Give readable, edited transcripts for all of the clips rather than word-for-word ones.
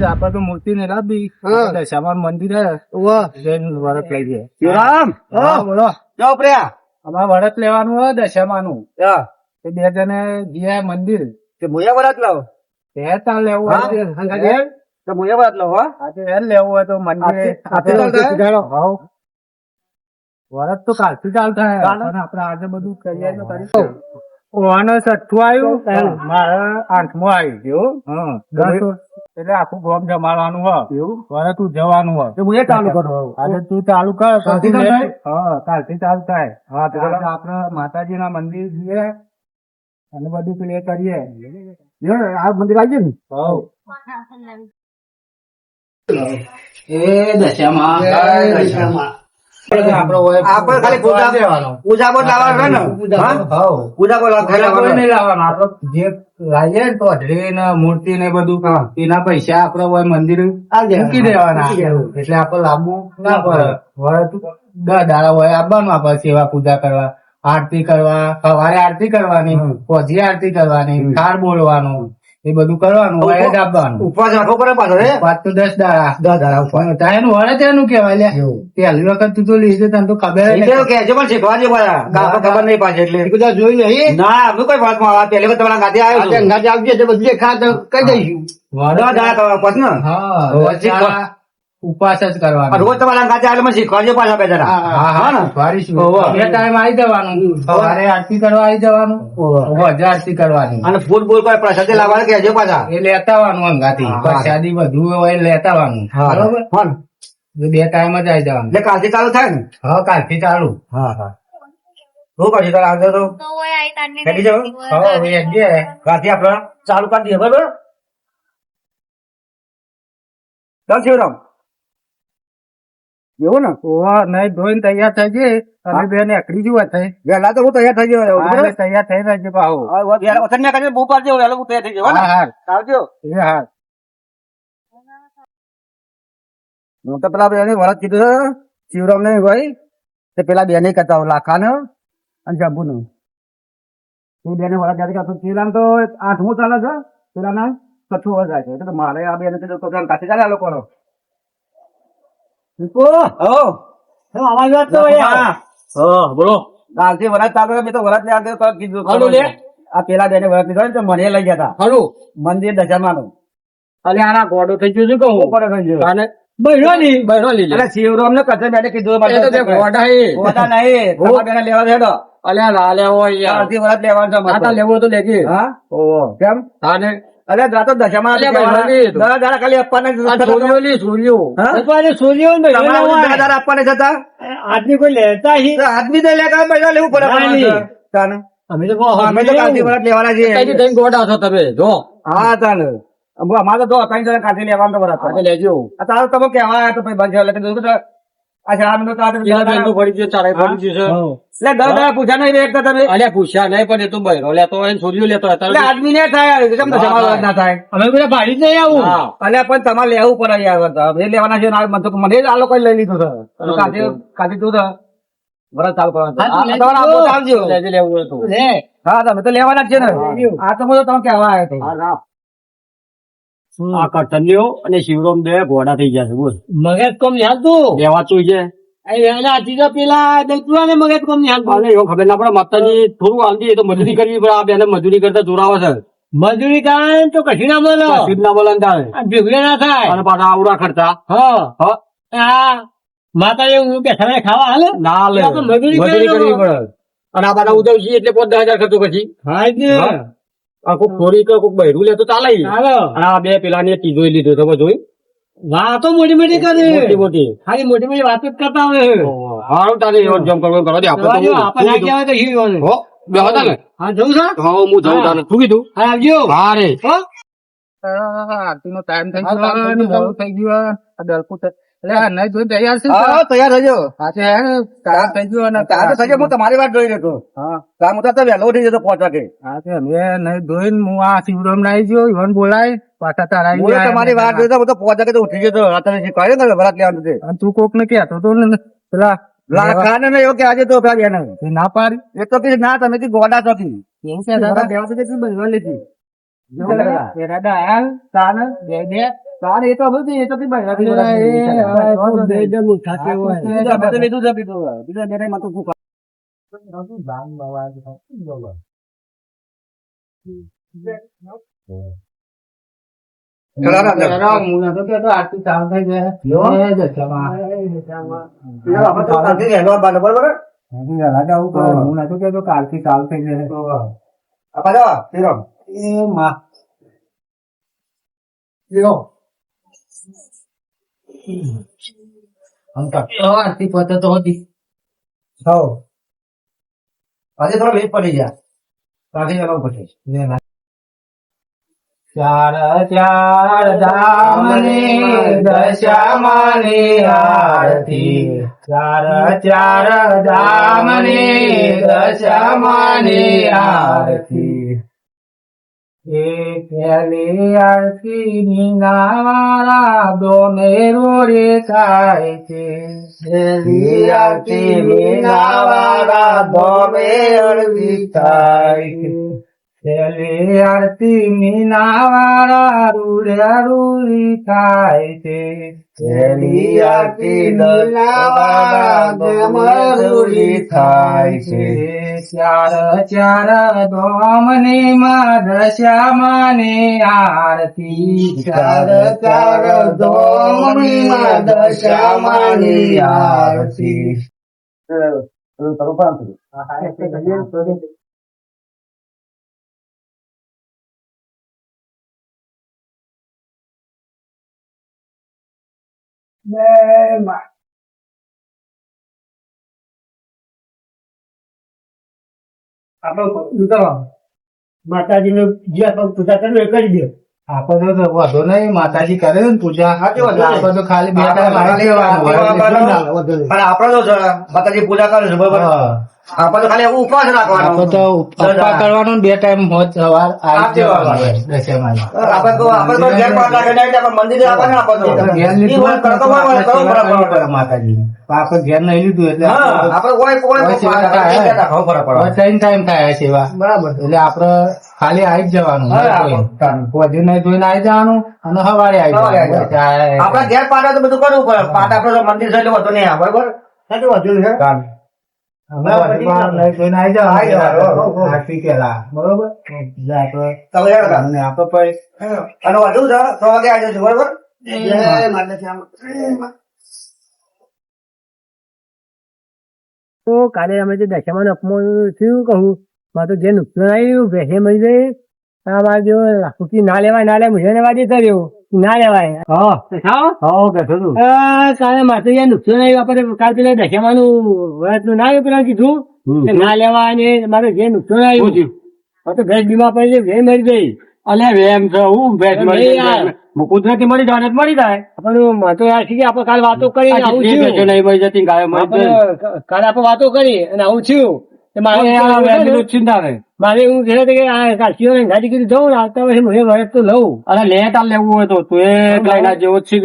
આપડે તો મૂર્તિ ને લાવી દશામાં મંદિર વરત લઈ જાય. શિવરામ હા બોલો. જાઓ પ્રિયા અમારે વરત લેવાનું હોય દશામાનું. એ બે જણે ગયા મંદિર તે મુયા વરાત લાવો તે તાર લેવું હોય તો મુયા વરાત લાવો આજે એ લેવું હોય તો મંદિરે વરત તો કાલથી ચાલ થાય પણ આપડે આજે બધું કરીએ તો કરીશું. ઓવાનો છઠ્ઠું આવ્યું મારે આઠમું આવ્યું કેવું. એટલે આખું ગામ જમાડવાનું હોય વરત જવાનું હોય મુયા ચાલુ કરો આજે તું ચાલુ કર કાલથી ચાલુ થાય? કાલથી ચાલુ થાય. હા તો આજે આપડે માતાજી ના મંદિર જઈએ અને બધું પ્લે કરીએ. આ મંદિર આવી ગયું એ દશામાં આપડે ખાલી પૂજા પર લાવવાનું પૂજા પર નહીં લાવવાનું. આપડે જે લાવીએ ને તો અઢળી ને મૂર્તિ ને બધું એના પૈસા આપડે હોય મંદિર મૂકી દેવાના. એટલે આપડે લાવવું ના પડે. હવે 10 દાડા હોય આવવાનું આપડે સેવા પૂજા કરવા, આરતી કરવા, સવારે આરતી કરવાની, પછી આરતી કરવાની, થાળ બોલવાનું, એ બધું કરવાનું હોય જ આપવાનું. ઉપવાસ રાખવો પડે પાછો 5 તો 10 દાડા 10 દાડા ઉપવાસ તારું વળે તેનું કેવાય લે. પહેલી વખત તું તો લીધે તને તો ખબર જ નથી. કેજો પણ શીખવા દે ખબર નહીં પાછી એટલે બધા જોઈ નહીં ના અમે કોઈ વાત માં પેલી વખત તમારા ગાંધી આવ્યો ગાંધી આવજે એટલે બધું ખા કઈ દઈશું પછી ને હા ઉપવાસ જ કરવાનો. રોજ તમારા ગાંધી આવે શીખવાડજો પાછા બે જણા શીખવાડીશું. 2 ટાઈમ આવી જવાનું. સવારે આરતી કરવા આવી જવાનું, સાંજે આરતી કરવાની. અને ફૂલ બોલ કોઈ પ્રસાદ લાવવાનું કેજો પાછા એ લેતા આવવાનું અંગાથી. પ્રસાદી બધું હોય લેતા આવવાનું. બરોબર 2 ટાઈમ જ આવી જવાનું. એટલે કાલથી ચાલુ થાય ને હા કાલથી ચાલુ. હા શું કરશે તારે આગળ તો કાઢી જાવ કાલથી આપડે ચાલુ કરી દઈએ બરોબર. ચાલ શિવરામ એવું ને નહીં ધોઈને તૈયાર થઈ જાય અને બે એકડી જેવા થઈ વહેલા તો હું તૈયાર થઈ ગયો તૈયાર થઈ રહેજે પાહો. બહુ પાડજો વહેલો હું તૈયાર થઈ ગયો આવજો એ હા હું તો પેલા બેને વરસ કીધું શિવરામ ને ભાઈ તે પેલા બેને કરતા લાખા ને અને જંબુ નું તું બેને વરસ જયારે કરતો શિવરામ તો 8મું ચાલે છે પેલા ના 6 વર્ષ જાય છે એટલે મારે આ બેને કાચી ચાલે આ લોકો બોલો કાલથી વરસ ચાલુ મેં તો વરસ ને કીધું આ પેલા બેને વરસ લીધો ને તો મને લઈ ગયા હતા મંદિર દશામાનું. અલે આના ગોડો થઈ ગયો છે કહું પડે થઈ ગયો બહેરો લીધો શિવરામ ને કચર બેને કીધું ગોડા નહીં બેને લેવા દેડો અલ્યા ના લેવો યાર કાલથી વરસ લેવાનું છે અમારે. લેવો તો લેજે. હા કેમ હા ને અરે દાતો દશામાં ખાલી આપવાના સૂર્યો આપવાને જતા આદમી કોઈ લેતા હી આદમી તો લે પૈસા લેવું પડે અમે તો અમે તો કાલથી વરસ લેવાના છીએ. ગોડા છો તમે જો હા તાને અમારે તો 3 જણા કાઢી લેવાનું વરસ લેજો તારું તમે કેવા આવ્યા તો પછી બંધ એટલે પડી ગયો ચારે પડી ગયું છે. 10 દાડા પૂછા નહીં એક તમે અલ્યા પૂછ્યા નહીં પણ એ તો બહેરો લેતો હોય સૂર્યો લેતો હોય એટલે આદમી ને થાય કેમ દશામાં ના થાય અમે બધા ભાડી જ નહીં આવું. અલ્યા પણ તમારે લેવું પડે યાર એ લેવાના છે મને જ આ લોકો લઈ લીધું છે કાઢી તું વરસ ચાલુ કરવાનું લેવું હોય તો હા તમે તો લેવાના જ છે ને આ તો બધું તમે કેવા આવ્યા આ કરતન્યો અને શિવરામ બે ઘોડા થઈ ગયા છે બોલ મગજ કોમ યાદ તું લેવા ચુઈ છે પેલા દલપુરા ને મગજ કોમ યાદ એવું ખબર ના પડે માતાજી થોડું આંધી તો મજૂરી કરવી પડે આ બેને મજૂરી કરતા જોરાવે છે મજૂરી કરે તો કશી ના બોલો કશી ના બોલે ભેગું ના થાય અને પાછા આવડા ખર્ચા હા માતાજી હું કે સમય ખાવા હાલે ના હાલે મજૂરી કરવી પડે અને આ બધા ઉદવશી એટલે 10,000 ખર્ચો પછી હા કોક થોડી કોક બહેરું લે તો ચાલે આ બે પેલા ને ત્રીજો લીધો તમે જોઈ વાતો મોટી મોટી કરે મોટી મોટી ખાલી મોટી મોટી વાતો જ કરતા હોય હારું તારે જમ કરવો કરો દે આપણે હા જવું છે હા હું જઉં તારે શું કીધું હા આવજો હા રે આરતી નો ટાઈમ થઈ ગયો મોડું થઈ ગયું દલપુર નહીં જોઈ તૈયાર છે તૈયાર થજો તૈયાર થઈ ગયો અને થજો હું તમારી વાત જોઈ રહ્યો હા કામ તો વહેલો ઉઠી જતો 5 વાગે હા મેં નહીં ધોઈને હું આ શિવરામ ના આવી ગયો ઈવન બોલાય પાછા તારા તમારી વાત જોઈ હું તો 5 વાગે તો ઉઠી જતો રાત્રે શીખવાડે ને વરાત લેવાનું છે તું કોક ને કહેતો તો ને પેલા લાખા ને એવું કે આજે તો પેલા ના પાડી એ તો કીધું ના તમે ગોડા છો એવું છે દાદા દેવા તો કેટલી બનવા લીધી દાદા આયા તાને બે તારે એ તો બધું એ તો બી ભાઈ રાખી લીધું છે બીજા બે માં તો શું કાલથી ચાલ થઈ જાય આરતી પતે તો હતી આજે થોડો લેટ પડી ગયા ત્યાંથી જવાનું પછી ચાર ચાર ધામની દશામાની આરતી ચાર ચાર ધામની દશામાની આરતી એક પહેલી આરતી નીનાવાળા દોને રોડે થાય છે પહેલી આરતી નીનાવાળા દોને અડધી થાય છે પહેલી આરતી મીનાવાળા રૂડી થાય છે પહેલી આરતી મીનાવાળા રૂડી થાય છે ચાર ચાર ધોમની માં દશામાની આરતી ચાર ચાર ધોમની માં દશામાની આરતી માતાજી ને જ્યાં પૂજા કરવી એ કરી દે આપડે તો વધુ નહીં માતાજી કરે ને પૂજા આપડે તો ખાલી બે ટાઈમ આપડે તો માતાજી પૂજા કરે છે બરોબર આપડે તો ખાલી ઉપવાસ રાખવાનો તો ઉપવાસ કરવાનો બે ટાઈમ હોત સવાર આપડે તો ઘેર પાઠ રાખે મંદિર માતાજી આપડે ઘેર નહીં લીધું એટલે આપડે ટાઈમ થાય સેવા બરાબર એટલે આપડે ખાલી આવી જ જવાનું વધુ નહીં ધોઈને આવી જવાનું અને સવારે આવી જવાનું આપડે ઘેર પાઠ તો બધું કરવું પડે પાઠ આપડે મંદિર છે એટલે વધુ નહીં આવે બરોબર વધુ છે કાલે અમે જે દશામાં અપમાન થયું કહું મારે તો જે નુકસાન આવ્યું ભેસે મળી ગઈ અમારે જો લાખુકી ના લેવાય મુજે વાદી કર્યો ના લેવાય કાલે મારે યાર નુકસાન આવ્યું આપડે કાલ પેલા દશામાનું વ્રત નું ના આવ્યું પેલા કીધું ના લેવાય ને મારે જે નુકસાન આવ્યું તો ભેંસ બીમાર પડી ભેંસ મરી ગઈ અલે વેમ છે હું ભેંસ મળી કુદરતી મળી જાય મળી જાય પણ તો યાર આપડે કાલ વાતો કરી આવું થયું નહીં મળી જતી ગાય કાલે આપડે વાતો કરી અને આવું થયું મારે હું કાશીઓ ગાડી કરી જવું ને આવતા વર્ષે મને વરસ તો લઉં અરે લેટ આ લેવું હોય તો તું એ જેવો છે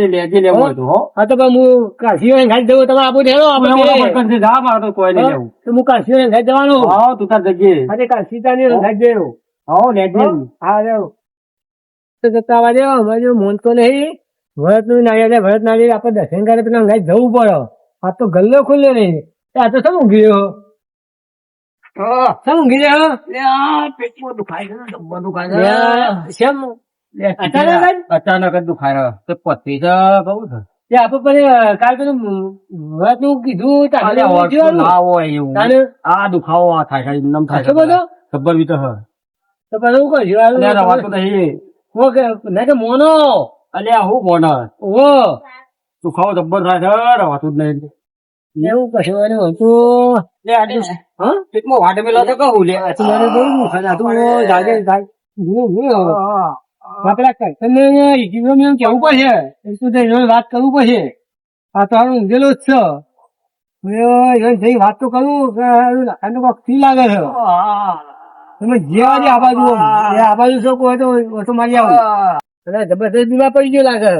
લેજે લેવું હોય તો હા તો હું કાશીઓ ગાડી જવું તમે આપું દેવો આપણે કોઈ નહીં લેવું તો હું કાશીઓ ગાડી જવાનું હા તું તાર જગ્યાએ અરે કાશી ની ગાડી જવું હા લેજે હા લેવું જતા આવવા દેવો અમારે મોન તો નહીં ભરત નું ના ભરત ના આપડે દર્શન કરે પેલા ગાડી જવું પડે આ તો ગલ્લો ખુલ્લો નહીં આ તો શું ઊંઘી રહ્યો શું ઊંઘી રહ્યો પેટમાં દુખાય છે અચાનક જ દુખાય તો પતી છે બઉ છે આપડે પછી કાલ પેલું વાત નું કીધું ના હોય એવું આ દુખાવો થાય છે એમ થાય બધો ખબર બી તો તો પછી હું કહ્યું રવાતું નહીં ના કે મોનો અલ્યા હું મોનો ઓ દુખાવો જબ્બર થાય છે રવાતું જ નહીં એવું કશું હતું પેટમાં વાટ મેલો તો કહું લે મારે બહુ કેવું પડશે વાત કરવું પડશે આ તો હારું ઊંઘેલો જ છે વાત તો કરું ફી લાગે છે તમે જે આજે આ બાજુ શું કહો તો મારી આવું જબરદસ્ત બીમાર પડી ગયો લાગે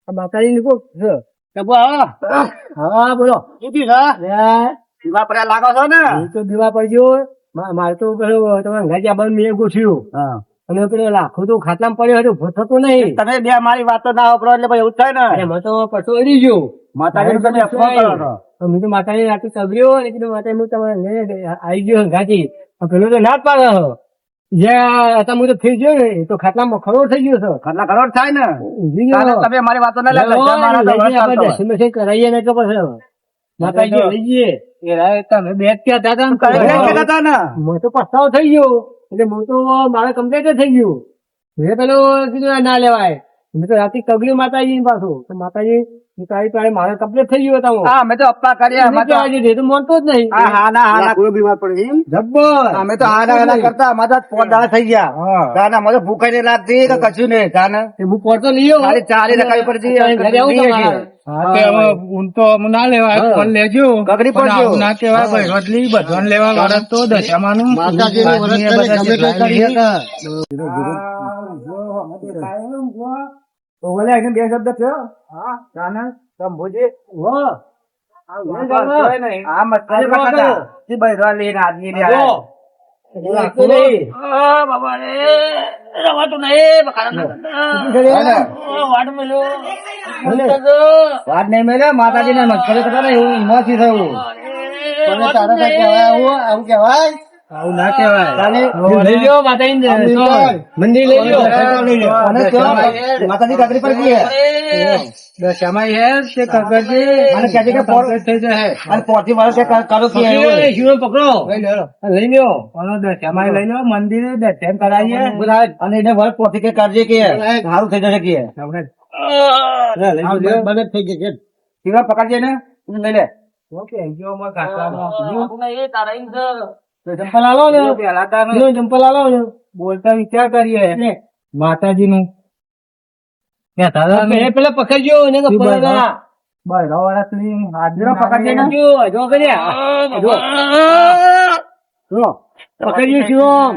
માતાજી ની કોક છે હા બોલો દીવા પડ્યા લાગો છો ને તો દીવા પડજો મારે તો તમે ઘાટિયા બંધ મેં ગોઠ્યું અને પેલો લાખો તો ખાટલામાં પડ્યો હતો, ઉભો થતો નહીં. તમે બે મારી વાતો ના વાપરો એટલે ભાઈ એવું જ થાય ને. અરે મને તો પછો અડી ગયો. માતાજી તમે અફવા કરો છો. મેં તો માતાજી રાતે સબર્યો અને કીધું માતા હું તમારે આવી ગયો ઘાટી. પેલો તો ના જ પાડે છે. જ્યાં હતા હું તો થઈ ગયો ને એ તો ખાટલામાં ખરોડ થઈ ગયો છે. ખાટલા કરોડ થાય ને. ઊંઘી ગયો. તારે તમે મારી વાતો ના લેતા. જ્યાં મારા તો વરસ ચાલતો હોય. દર્શન બર્શન કરાવીએ ને તો પછી માતાજી લઈ જઈએ. એ રાય તમે બે ક્યાં દાદા તમે બે કહેતા હતા ને. મને તો પસ્તાવો થઈ ગયો એટલે હું તો મારે કમ્પ્લીટ થઈ ગયું. મેં પેલો કીધું આ ના લેવાય. મેં તો રાતે કગલ્યું માતાજી પાછું તો માતાજી તારી પાસે મારે કમ્પ્લીટ થઈ ગયું હતા. હા અમે તો અપ્પા કર્યા. અમે તો માનતો જ નહીં. હા ના કોઈ બીમાર પડી જબ્બર. અમે તો હા ના કરતા અમારા 4 દાડા થઈ ગયા. તાના મને ભૂખ નહીં લાગતી કે કશું નહીં. તાને હું પોતો લીયો ખાલી ચાલી રકાવી પડતી. ઘરે આવું તમારે. ઊન તો ના લેવાય પણ લેજો કગડી પણ પડજો. આવું ના કહેવાય ભાઈ બદલી બધોને લેવા વરસ તો દશામાનું માતાજીનું વરસ બાદની એ કરે, બધા ગમે તે જેટલા કરીએ. બોલે એને બે શબ્દ થયો. હા તાને સંભોજી વાહ. આ મસ્તી કરતા તે બૈરા લઈને આદમી ને આવ્યા. લાગતું નહીં. વાત નહીં મેલે માતાજી ને મસ્કરી કરતા ને એવું હિંમતથી થયું. પણ તારે તો કહેવાય આવું કહેવાય. આવું ના કહેવાય લઈ લ્યો માતાજી મંદિર લઈ લ્યો. અને કેવા માતાજી કાકરી પર ગઈ. દશામાં હે તે કગરજી અને કહેજે કે પોર થઈ જાય અને પોરથી વાળો કે કરો કે એવું. શિરો પકડો લઈ લ્યો. અને દશામાં લઈ લો મંદિરે દર્શન કરાવીએ અને એને વળ પોરથી કે કરજે કે સારું થઈ જશે કે બગડ થઈ ગઈ છે. શિવા પકડજે ને લઈ લે. ચંપલ આલો ને ચંપલ આલો ને. બોલતા વિચાર કરીએ માતાજી નું પેલા પકડજો એને તો પડેલા. બૈરા વરસ ની શિવા પકડજે ને. જો કર્યા પકડ્યું શિવમ.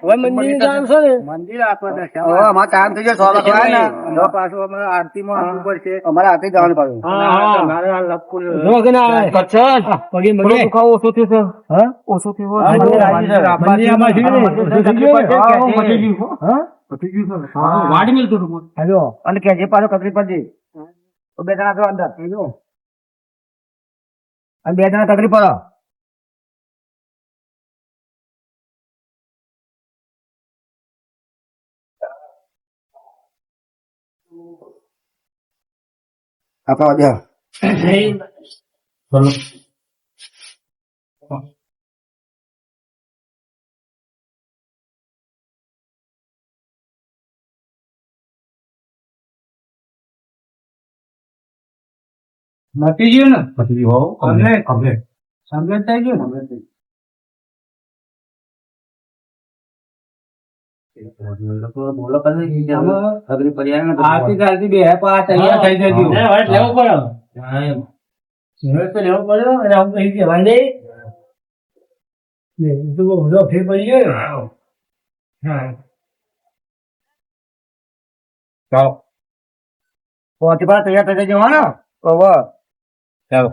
હવે મંદિર કામ છે ને. મંદિર આપણે હવે અમારે ટાઈમ થઈ ગયો 6 વાગે ને. તો પાછું અમે આરતીમાં આવવું પડશે અમારે આથી જવાનું પાછું. મારે આ લપકું જો કે ના આવે. પગે પગે દુખાવો ઓછો થયો છે. હા ઓછો થયો. મંદિર આમાં છે ને. વાડી મિલતું હતું. હેલો અને કેજે પાછો કકરી પર જઈ. તો 2 જણા છો અંદર. અને 2 જણા કકરી પર. આપા વાગ્યા. નથી ગયું ને કમ્પ્લેટ થઈ ગયું ને આવતીકાલથી બે તૈયાર થઈ જજો. લેવો પડે. લેવો પડ્યો અને આમ કઈ કહેવાય નહીં. તો બધો ફેર પડી ગયો. પહોંચી પાછા તૈયાર થઈ જજો. હા ને. ચાલો